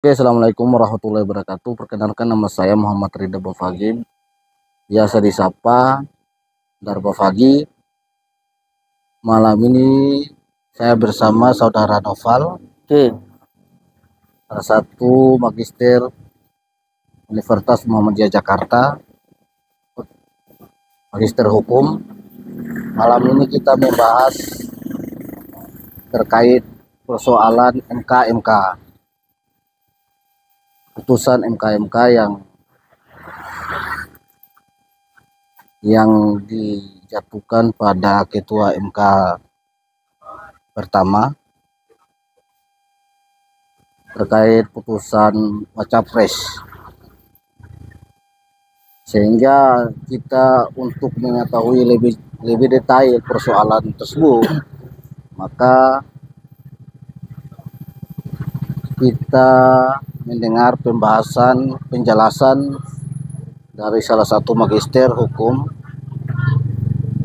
Oke, assalamualaikum warahmatullahi wabarakatuh. Perkenalkan, nama saya Muhammad Ridha Bafagi, biasa disapa Darba Fagi. Malam ini saya bersama saudara Noval, Oke, salah satu magister Universitas Muhammadiyah Jakarta, magister hukum. Malam ini kita membahas terkait persoalan MK-MK, putusan MK-MK yang dijatuhkan pada Ketua MK pertama terkait putusan baca pres, sehingga kita untuk mengetahui lebih detail persoalan tersebut, maka kita mendengar penjelasan dari salah satu magister hukum,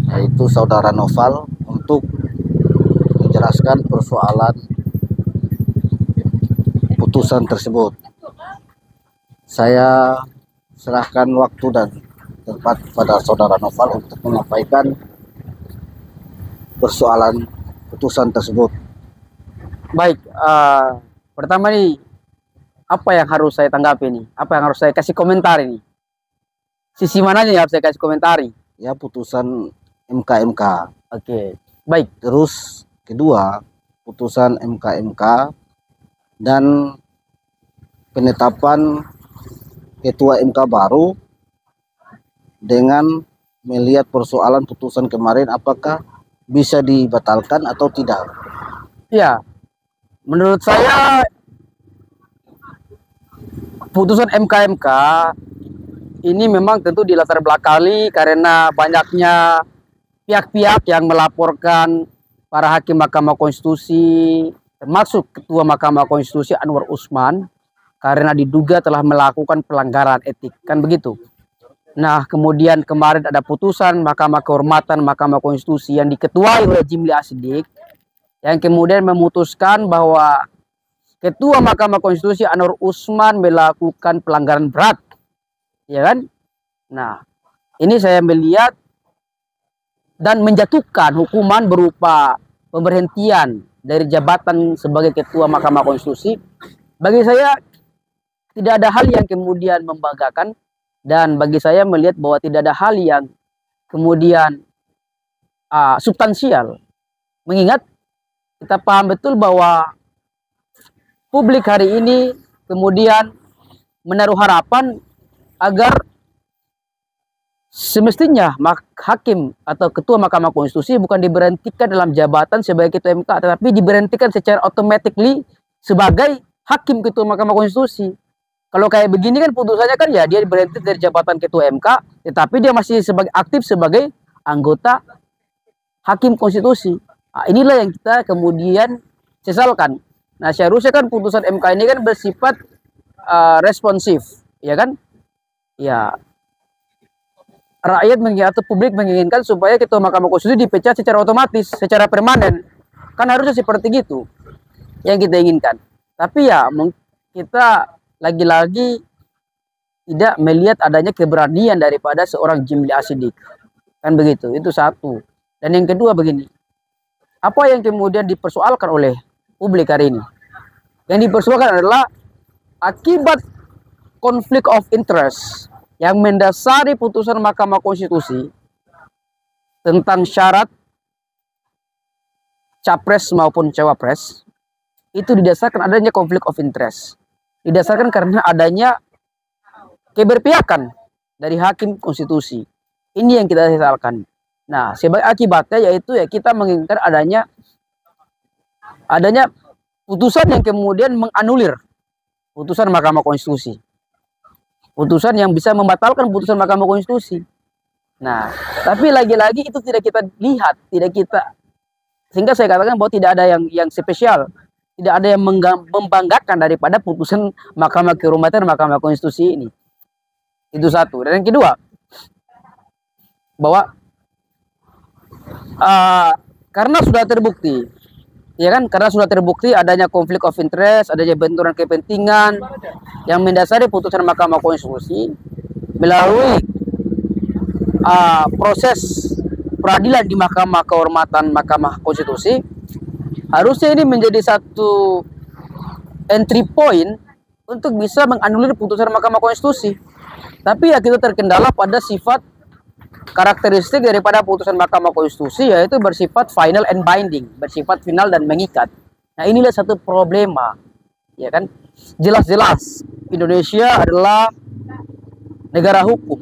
yaitu saudara Noval, untuk menjelaskan persoalan putusan tersebut. Saya serahkan waktu dan tempat pada saudara Noval untuk menyampaikan persoalan putusan tersebut. baik. Pertama nih, apa yang harus saya tanggapi nih? Apa yang harus saya kasih komentar ini? Sisi mana aja yang harus saya kasih komentari? Ya, putusan MK-MK. Oke, baik. Terus kedua, putusan MK-MK dan penetapan ketua MK baru, dengan melihat persoalan putusan kemarin, apakah bisa dibatalkan atau tidak. Ya, menurut saya putusan MK-MK ini memang tentu dilatar belakangi karena banyaknya pihak-pihak yang melaporkan para hakim Mahkamah Konstitusi, termasuk Ketua Mahkamah Konstitusi Anwar Usman, karena diduga telah melakukan pelanggaran etik, kan begitu. Nah, kemudian kemarin ada putusan Mahkamah Kehormatan Mahkamah Konstitusi yang diketuai oleh Jimli Asidik, yang kemudian memutuskan bahwa Ketua Mahkamah Konstitusi Anwar Usman melakukan pelanggaran berat, ya kan? Nah, ini saya melihat dan menjatuhkan hukuman berupa pemberhentian dari jabatan sebagai Ketua Mahkamah Konstitusi. Bagi saya tidak ada hal yang kemudian membanggakan, dan bagi saya melihat bahwa tidak ada hal yang kemudian substansial. Mengingat kita paham betul bahwa publik hari ini kemudian menaruh harapan agar semestinya hakim atau ketua Mahkamah Konstitusi bukan diberhentikan dalam jabatan sebagai ketua MK, tetapi diberhentikan secara automatically sebagai hakim ketua Mahkamah Konstitusi. Kalau kayak begini kan putusannya kan ya dia berhenti dari jabatan ketua MK, tetapi dia masih aktif sebagai anggota hakim konstitusi. Nah, inilah yang kita kemudian sesalkan. Nah, seharusnya kan putusan MK ini kan bersifat responsif, ya kan? Ya, rakyat atau publik menginginkan supaya ketua Mahkamah Konstitusi dipecat secara otomatis, secara permanen. Kan harusnya seperti gitu yang kita inginkan. Tapi ya kita lagi-lagi tidak melihat adanya keberanian daripada seorang Jimli Asidik. Kan begitu, itu satu. Dan yang kedua begini, apa yang kemudian dipersoalkan oleh publik hari ini? Yang dipersoalkan adalah akibat konflik of interest yang mendasari putusan Mahkamah Konstitusi tentang syarat capres maupun cawapres, itu didasarkan adanya konflik of interest. Didasarkan karena adanya keberpihakan dari hakim konstitusi. Ini yang kita sesalkan. Nah, sebagai akibatnya yaitu ya kita menginginkan adanya putusan yang kemudian menganulir putusan Mahkamah Konstitusi. Putusan yang bisa membatalkan putusan Mahkamah Konstitusi. Nah, tapi lagi-lagi itu tidak kita lihat, sehingga saya katakan bahwa tidak ada yang spesial, tidak ada yang membanggakan daripada putusan Mahkamah Kehormatan Mahkamah Konstitusi ini. Itu satu. Dan yang kedua, bahwa karena sudah terbukti Ya kan, karena sudah terbukti adanya konflik of interest, adanya benturan kepentingan yang mendasari putusan Mahkamah Konstitusi melalui proses peradilan di Mahkamah Kehormatan Mahkamah Konstitusi. Harusnya ini menjadi satu entry point untuk bisa menganulir putusan Mahkamah Konstitusi. Tapi ya kita terkendala pada sifat karakteristik daripada putusan Mahkamah Konstitusi, yaitu bersifat final and binding, bersifat final dan mengikat. Nah, inilah satu problema, ya kan? Jelas-jelas Indonesia adalah negara hukum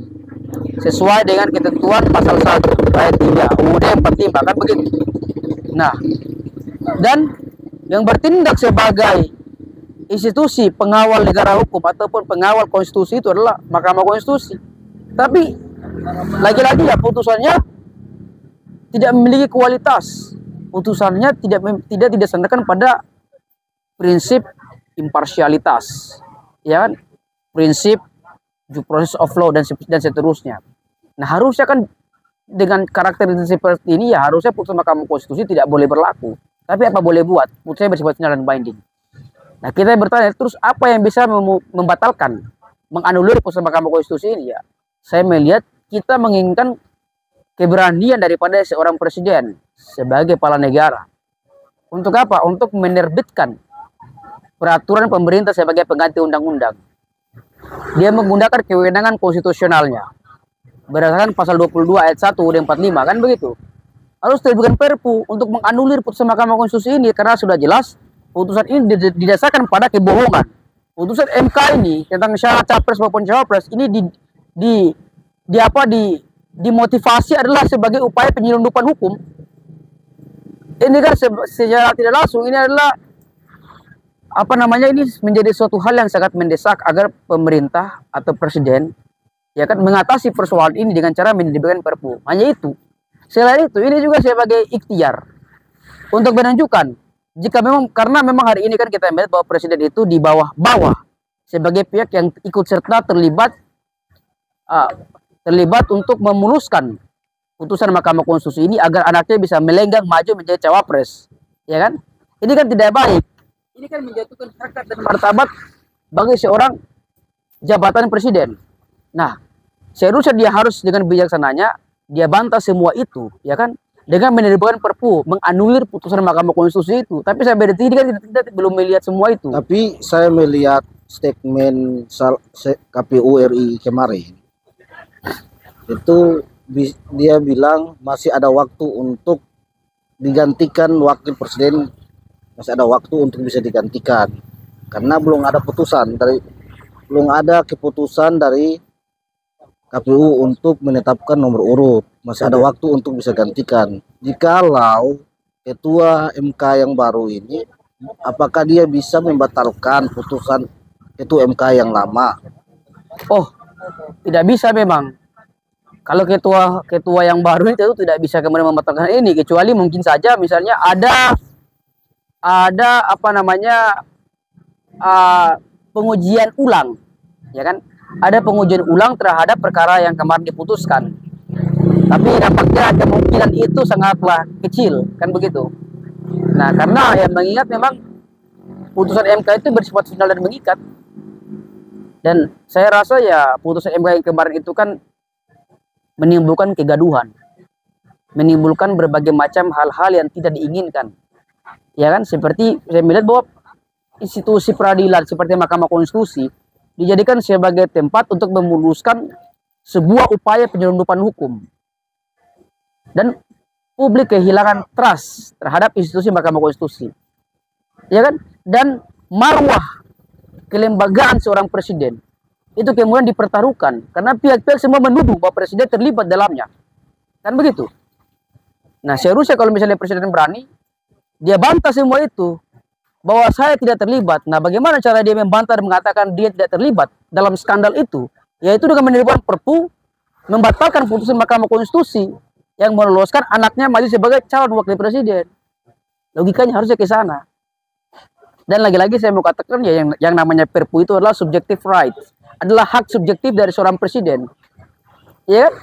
sesuai dengan ketentuan pasal 1 ayat 3 UUD 45, kan begitu. Nah, dan yang bertindak sebagai institusi pengawal negara hukum ataupun pengawal konstitusi itu adalah Mahkamah Konstitusi. Tapi lagi-lagi ya, putusannya tidak memiliki kualitas. Putusannya tidak didasarkan pada prinsip imparsialitas, ya kan? Prinsip due process of law dan seterusnya. Nah, harusnya kan dengan karakteristik seperti ini ya harusnya putusan Mahkamah Konstitusi tidak boleh berlaku. Tapi apa boleh buat? Putusannya bersifat final dan binding. Nah, kita bertanya terus apa yang bisa membatalkan, menganulir putusan Mahkamah Konstitusi ini ya? Saya melihat kita menginginkan keberanian daripada seorang presiden sebagai kepala negara. Untuk apa? Untuk menerbitkan peraturan pemerintah sebagai pengganti undang-undang. Dia menggunakan kewenangan konstitusionalnya berdasarkan pasal 22 ayat 1 UUD 45, kan begitu. Harus terbitkan perpu untuk menganulir putusan Mahkamah Konstitusi ini karena sudah jelas putusan ini didasarkan pada kebohongan. Putusan MK ini tentang syarat capres maupun cawapres ini dimotivasi adalah sebagai upaya penyelundupan hukum. Ini kan secara tidak langsung ini adalah ini menjadi suatu hal yang sangat mendesak agar pemerintah atau presiden ya kan mengatasi persoalan ini dengan cara menerbitkan perpu. Hanya itu. Selain itu, ini juga sebagai ikhtiar untuk menunjukkan jika karena memang hari ini kan kita melihat bahwa presiden itu di bawah sebagai pihak yang ikut serta terlibat untuk memuluskan putusan Mahkamah Konstitusi ini agar anaknya bisa melenggang maju menjadi cawapres, ya kan? Ini kan tidak baik. Ini kan menjatuhkan harkat dan martabat bagi seorang jabatan presiden. Nah, seharusnya dia harus dengan bijaksananya dia bantah semua itu, ya kan? Dengan menerbitkan perpu menganulir putusan Mahkamah Konstitusi itu. Tapi saya berarti ini kan kita belum melihat semua itu. Tapi saya melihat statement KPU RI kemarin itu dia bilang masih ada waktu untuk digantikan wakil presiden, masih ada waktu untuk bisa digantikan karena belum ada keputusan dari KPU untuk menetapkan nomor urut, masih ada waktu untuk bisa gantikan. Jikalau ketua MK yang baru ini, apakah dia bisa membatalkan putusan ketua MK yang lama? Oh, tidak bisa memang. Kalau ketua yang baru itu tidak bisa kemudian membatalkan ini, kecuali mungkin saja misalnya ada pengujian ulang, ya kan? Ada pengujian ulang terhadap perkara yang kemarin diputuskan. Tapi nampaknya kemungkinan itu sangatlah kecil, kan begitu. Nah, karena yang mengingat memang putusan MK itu bersifat final dan mengikat. Dan saya rasa ya putusan MK yang kemarin itu kan menimbulkan kegaduhan, menimbulkan berbagai macam hal-hal yang tidak diinginkan, ya kan? Seperti saya melihat bahwa institusi peradilan seperti Mahkamah Konstitusi dijadikan sebagai tempat untuk memuluskan sebuah upaya penyelundupan hukum, dan publik kehilangan trust terhadap institusi Mahkamah Konstitusi, ya kan? Dan marwah kelembagaan seorang presiden itu kemudian dipertaruhkan karena pihak-pihak semua menuduh bahwa presiden terlibat dalamnya, kan begitu. Nah, seharusnya kalau misalnya presiden berani, dia bantah semua itu bahwa saya tidak terlibat. Nah, bagaimana cara dia membantah dan mengatakan dia tidak terlibat dalam skandal itu? Yaitu dengan menerbitkan perpu membatalkan putusan Mahkamah Konstitusi yang meloloskan anaknya maju sebagai calon wakil presiden. Logikanya harusnya ke sana. Dan lagi-lagi saya mau katakan ya yang namanya perpu itu adalah subjective right, adalah hak subjektif dari seorang presiden, ya kan?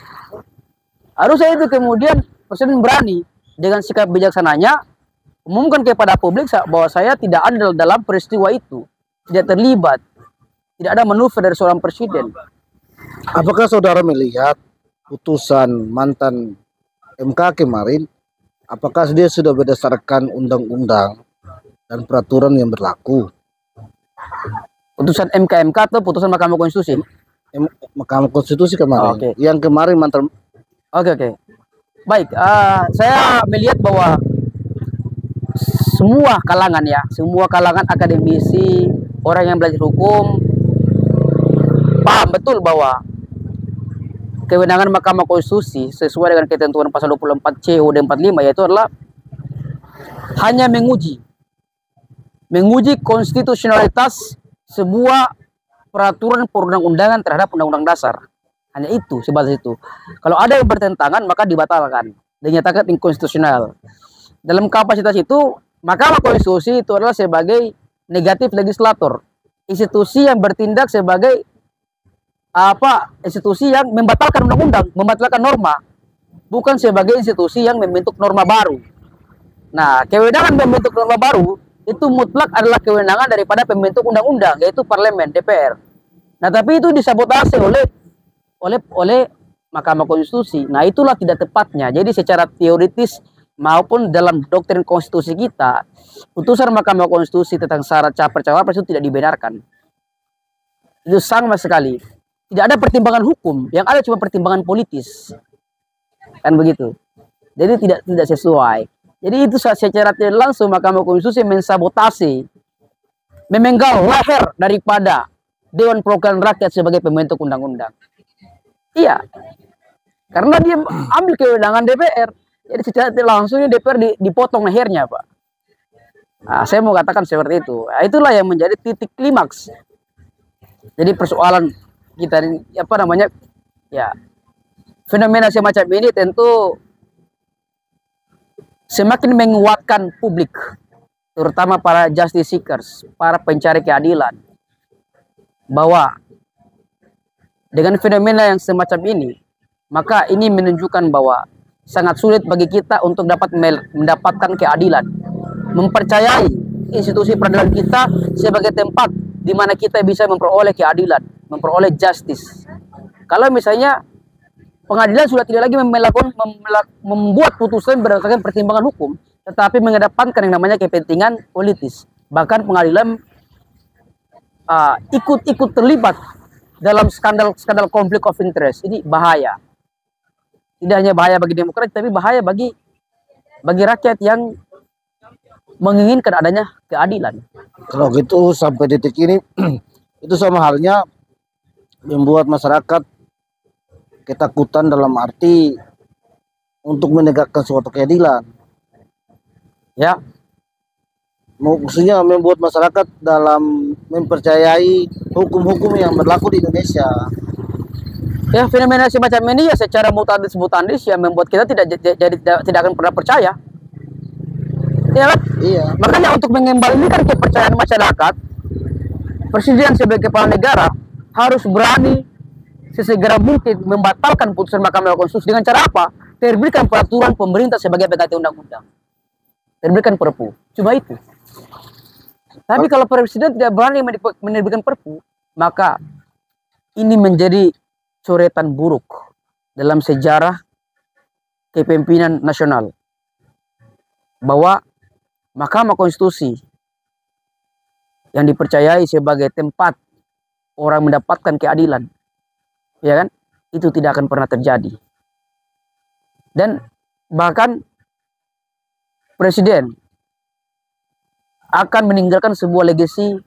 Harusnya itu kemudian presiden berani dengan sikap bijaksananya umumkan kepada publik bahwa saya tidak ada dalam peristiwa itu, tidak terlibat, tidak ada manuver dari seorang presiden. Apakah saudara melihat putusan mantan MK kemarin, apakah dia sudah berdasarkan undang-undang dan peraturan yang berlaku? Putusan MK atau putusan Mahkamah Konstitusi? Mahkamah Konstitusi kemarin. Oke. Yang kemarin mantan. Oke. Baik, saya melihat bahwa semua kalangan akademisi, orang yang belajar hukum paham betul bahwa kewenangan Mahkamah Konstitusi sesuai dengan ketentuan pasal 24C UUD 45 yaitu adalah hanya menguji konstitusionalitas sebuah peraturan perundang-undangan terhadap undang-undang dasar. Hanya itu, sebatas itu. Kalau ada yang bertentangan maka dibatalkan, dinyatakan inkonstitusional. Dalam kapasitas itu, Mahkamah Konstitusi itu adalah sebagai negatif legislator, institusi yang bertindak sebagai institusi yang membatalkan undang-undang, membatalkan norma, bukan sebagai institusi yang membentuk norma baru. Nah, kewenangan membentuk norma baru itu mutlak adalah kewenangan daripada pembentuk undang-undang, yaitu parlemen, DPR. Nah, tapi itu disabotase oleh Mahkamah Konstitusi. Nah, itulah tidak tepatnya. Jadi secara teoritis maupun dalam doktrin konstitusi kita, putusan Mahkamah Konstitusi tentang syarat capres-cawapres itu tidak dibenarkan. Itu sama sekali. Tidak ada pertimbangan hukum, yang ada cuma pertimbangan politis. Kan begitu. Jadi tidak sesuai. Jadi itu secara tidak langsung Mahkamah Konstitusi mensabotase, memenggal leher daripada Dewan Perwakilan Rakyat sebagai pembentuk undang-undang. Iya, karena dia ambil kewenangan DPR. Jadi secara tidak langsungnya DPR dipotong lehernya, Pak. Nah, saya mau katakan seperti itu. Nah, itulah yang menjadi titik klimaks. Jadi persoalan kita fenomena semacam ini tentu semakin menguatkan publik, terutama para justice seekers, para pencari keadilan, bahwa dengan fenomena yang semacam ini, maka ini menunjukkan bahwa sangat sulit bagi kita untuk dapat mendapatkan keadilan, mempercayai institusi peradilan kita sebagai tempat di mana kita bisa memperoleh keadilan, memperoleh justice. Kalau misalnya pengadilan sudah tidak lagi membuat putusan berdasarkan pertimbangan hukum, tetapi mengedepankan yang namanya kepentingan politis. Bahkan pengadilan ikut terlibat dalam skandal konflik of interest. Ini bahaya. Tidak hanya bahaya bagi demokrasi, tapi bahaya bagi rakyat yang menginginkan adanya keadilan. Kalau gitu sampai detik ini itu sama halnya membuat masyarakat ketakutan dalam arti untuk menegakkan suatu keadilan. Ya, maksudnya membuat masyarakat dalam mempercayai hukum-hukum yang berlaku di Indonesia. Ya, fenomena semacam ini ya secara mutandis yang membuat kita tidak akan pernah percaya. Ya kan? Iya. Makanya untuk mengembalikan kepercayaan masyarakat, Presiden sebagai kepala negara harus berani sesegera mungkin membatalkan putusan Mahkamah Konstitusi. Dengan cara apa? Terbitkan peraturan pemerintah sebagai pengganti undang-undang. Terbitkan Perpu. Cuma itu. Tapi kalau Presiden tidak berani menerbitkan Perpu, maka ini menjadi coretan buruk dalam sejarah kepemimpinan nasional, bahwa Mahkamah Konstitusi yang dipercayai sebagai tempat orang mendapatkan keadilan, ya kan, itu tidak akan pernah terjadi. Dan bahkan Presiden akan meninggalkan sebuah legasi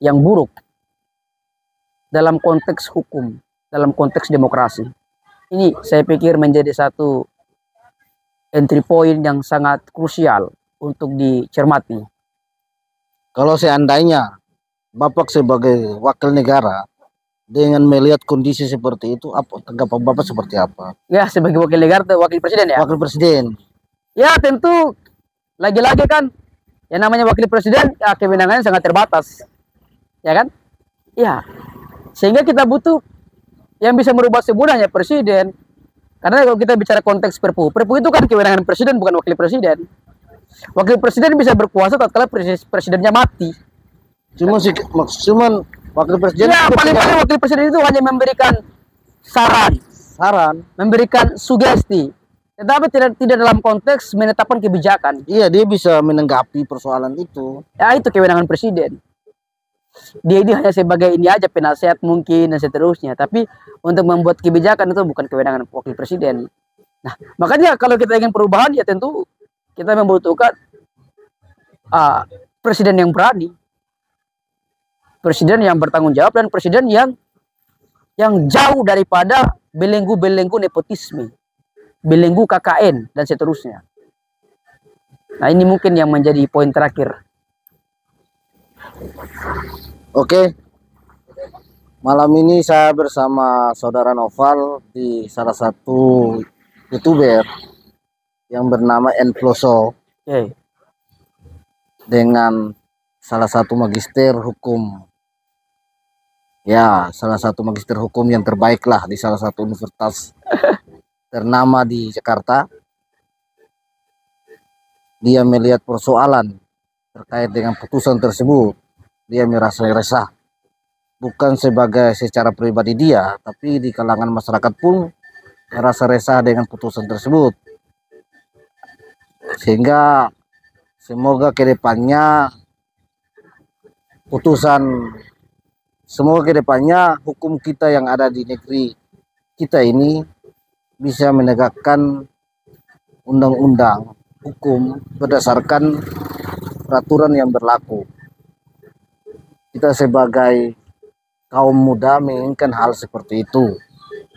yang buruk dalam konteks hukum, dalam konteks demokrasi. Ini saya pikir menjadi satu entry point yang sangat krusial untuk dicermati. Kalau seandainya Bapak sebagai wakil negara dengan melihat kondisi seperti itu, apa tanggapan Bapak seperti apa? Ya, sebagai wakil negara, wakil presiden ya. Wakil presiden. Ya, tentu lagi-lagi kan yang namanya wakil presiden ya, kewenangannya sangat terbatas. Ya kan? Ya. Sehingga kita butuh yang bisa merubah sebenarnya presiden. Karena kalau kita bicara konteks Perpu itu kan kewenangan presiden bukan wakil presiden. Wakil presiden bisa berkuasa tatkala presidennya mati. Cuman wakil presiden Ya, paling-paling wakil presiden itu hanya memberikan saran, memberikan sugesti, tetapi tidak dalam konteks menetapkan kebijakan. Iya, dia bisa menanggapi persoalan itu. Ya, itu kewenangan presiden. Dia ini hanya sebagai ini aja, penasehat mungkin dan seterusnya. Tapi untuk membuat kebijakan itu bukan kewenangan wakil presiden. Nah, makanya kalau kita ingin perubahan ya tentu kita membutuhkan presiden yang berani, presiden yang bertanggung jawab, dan presiden yang jauh daripada belenggu-belenggu nepotisme, belenggu KKN dan seterusnya. Nah, ini mungkin yang menjadi poin terakhir. Oke. Malam ini saya bersama saudara Noval di salah satu YouTuber yang bernama Enploso. Okay. Dengan salah satu magister hukum. Ya, salah satu magister hukum yang terbaik lah di salah satu universitas ternama di Jakarta. Dia melihat persoalan terkait dengan putusan tersebut. Dia merasa resah. Bukan secara pribadi dia, tapi di kalangan masyarakat pun merasa resah dengan putusan tersebut. Sehingga semoga kedepannya hukum kita yang ada di negeri kita ini bisa menegakkan undang-undang hukum berdasarkan peraturan yang berlaku. Kita sebagai kaum muda menginginkan hal seperti itu,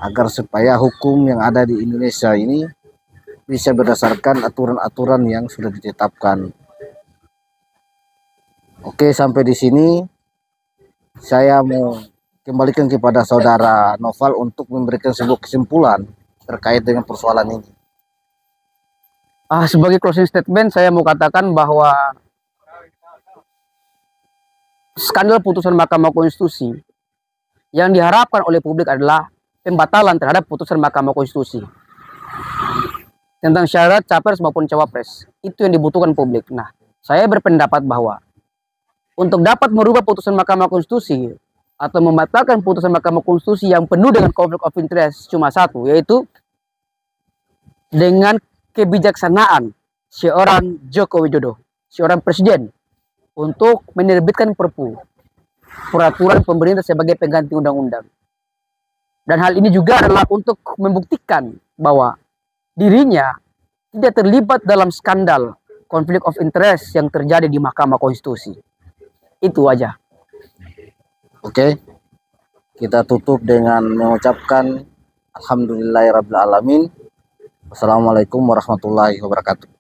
agar supaya hukum yang ada di Indonesia ini bisa berdasarkan aturan-aturan yang sudah ditetapkan. Oke, sampai di sini saya mau kembalikan kepada saudara Noval untuk memberikan sebuah kesimpulan terkait dengan persoalan ini. Sebagai closing statement, saya mau katakan bahwa skandal putusan Mahkamah Konstitusi yang diharapkan oleh publik adalah pembatalan terhadap putusan Mahkamah Konstitusi tentang syarat capres maupun cawapres. Itu yang dibutuhkan publik. Nah, saya berpendapat bahwa untuk dapat merubah putusan Mahkamah Konstitusi atau membatalkan putusan Mahkamah Konstitusi yang penuh dengan konflik of interest cuma satu, yaitu dengan kebijaksanaan seorang Joko Widodo, seorang presiden, untuk menerbitkan perpu, peraturan pemerintah sebagai pengganti undang-undang. Dan hal ini juga adalah untuk membuktikan bahwa dirinya tidak terlibat dalam skandal konflik of interest yang terjadi di Mahkamah Konstitusi. Itu aja. Oke, kita tutup dengan mengucapkan Alhamdulillahirrabbilalamin. Wassalamualaikum warahmatullahi wabarakatuh.